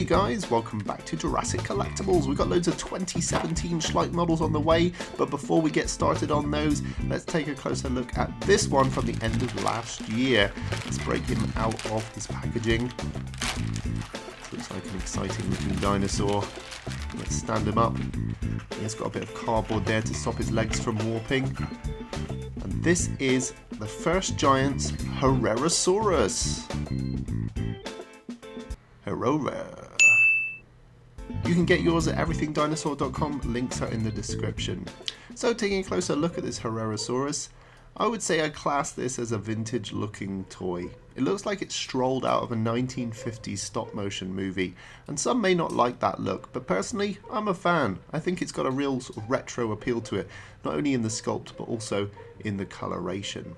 Hey guys, welcome back to Jurassic Collectibles. We've got loads of 2017 Schleich models on the way, but before we get started on those, let's take a closer look at this one from the end of last year. Let's break him out of his packaging. This looks like an exciting looking dinosaur. Let's stand him up. He's got a bit of cardboard there to stop his legs from warping. And this is the first giant's Herrerasaurus. Herrera. You can get yours at everythingdinosaur.com, links are in the description. So taking a closer look at this Herrerasaurus, I would say I class this as a vintage looking toy. It looks like it strolled out of a 1950s stop motion movie, and some may not like that look, but personally I'm a fan. I think it's got a real sort of retro appeal to it, not only in the sculpt but also in the coloration.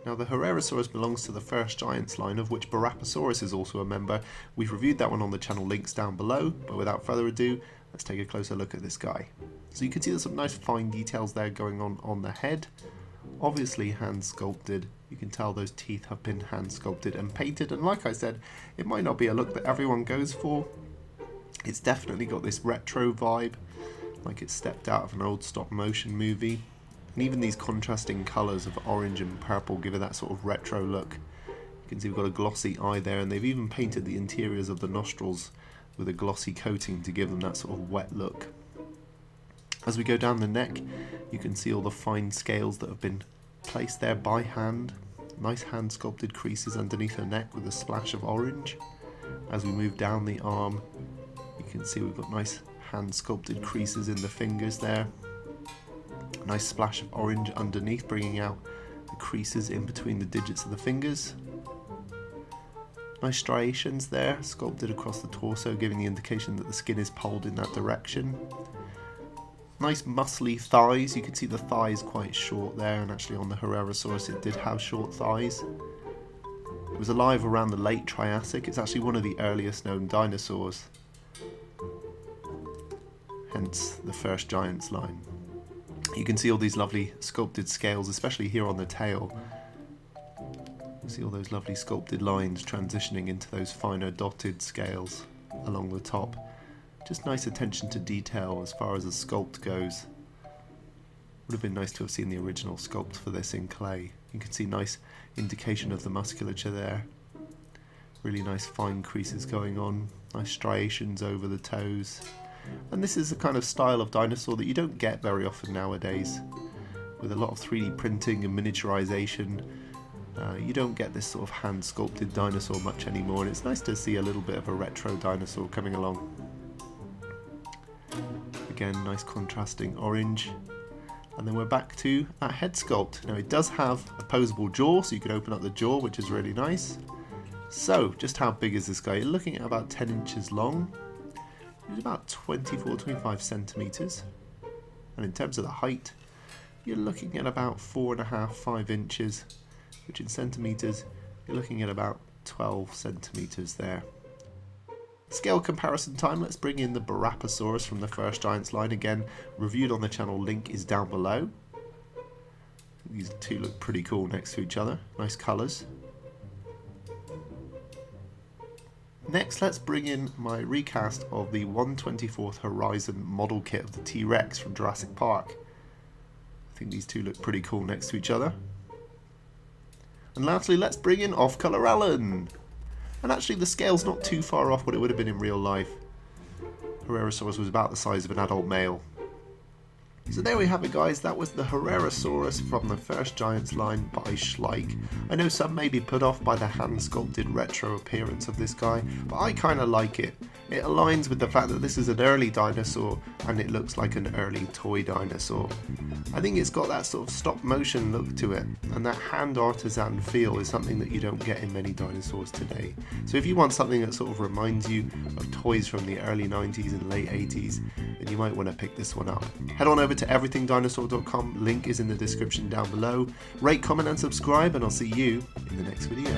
Now the Herrerasaurus belongs to the First Giants line, of which Barapasaurus is also a member. We've reviewed that one on the channel, links down below, but without further ado, let's take a closer look at this guy. So you can see there's some nice fine details there going on the head. Obviously hand sculpted. You can tell those teeth have been hand sculpted and painted, and like I said, it might not be a look that everyone goes for. It's definitely got this retro vibe, like it's stepped out of an old stop motion movie. And even these contrasting colours of orange and purple give it that sort of retro look. You can see we've got a glossy eye there, and they've even painted the interiors of the nostrils with a glossy coating to give them that sort of wet look. As we go down the neck, you can see all the fine scales that have been placed there by hand. Nice hand sculpted creases underneath the neck with a splash of orange. As we move down the arm, you can see we've got nice hand sculpted creases in the fingers there. A nice splash of orange underneath, bringing out the creases in between the digits of the fingers. Nice striations there, sculpted across the torso, giving the indication that the skin is pulled in that direction. Nice muscly thighs. You can see the thighs quite short there, and actually on the Herrerasaurus it did have short thighs. It was alive around the late Triassic. It's actually one of the earliest known dinosaurs, hence the First Giants line. You can see all these lovely sculpted scales, especially here on the tail. You see all those lovely sculpted lines transitioning into those finer dotted scales along the top. Just nice attention to detail as far as the sculpt goes. Would have been nice to have seen the original sculpt for this in clay. You can see nice indication of the musculature there. Really nice fine creases going on, nice striations over the toes. And this is the kind of style of dinosaur that you don't get very often nowadays. With a lot of 3D printing and miniaturization, you don't get this sort of hand sculpted dinosaur much anymore, and it's nice to see a little bit of a retro dinosaur coming along. Again, nice contrasting orange. And then we're back to that head sculpt. Now it does have a posable jaw, so you can open up the jaw, which is really nice. So, just how big is this guy? You're looking at about 10 inches long. It's about 24-25 centimeters, and in terms of the height, you're looking at about 4.5-5 inches, which in centimeters, you're looking at about 12 centimeters there. Scale comparison time, let's bring in the Barapasaurus from the First Giants line. Again, reviewed on the channel, link is down below. These two look pretty cool next to each other, nice colours. Next, let's bring in my recast of the 1/24th Horizon model kit of the T.rex from Jurassic Park. I think these two look pretty cool next to each other. And lastly, let's bring in Off-Color Alan. And actually the scale's not too far off what it would have been in real life. Herrerasaurus was about the size of an adult male. So there we have it guys, that was the Herrerasaurus from the First Giants line by Schleich. I know some may be put off by the hand sculpted retro appearance of this guy, but I kinda like it. It aligns with the fact that this is an early dinosaur and it looks like an early toy dinosaur. I think it's got that sort of stop motion look to it, and that hand artisan feel is something that you don't get in many dinosaurs today. So if you want something that sort of reminds you of toys from the early 90s and late 80s, then you might want to pick this one up. Head on over to everythingdinosaur.com, link is in the description down below. Rate, comment and subscribe, and I'll see you in the next video.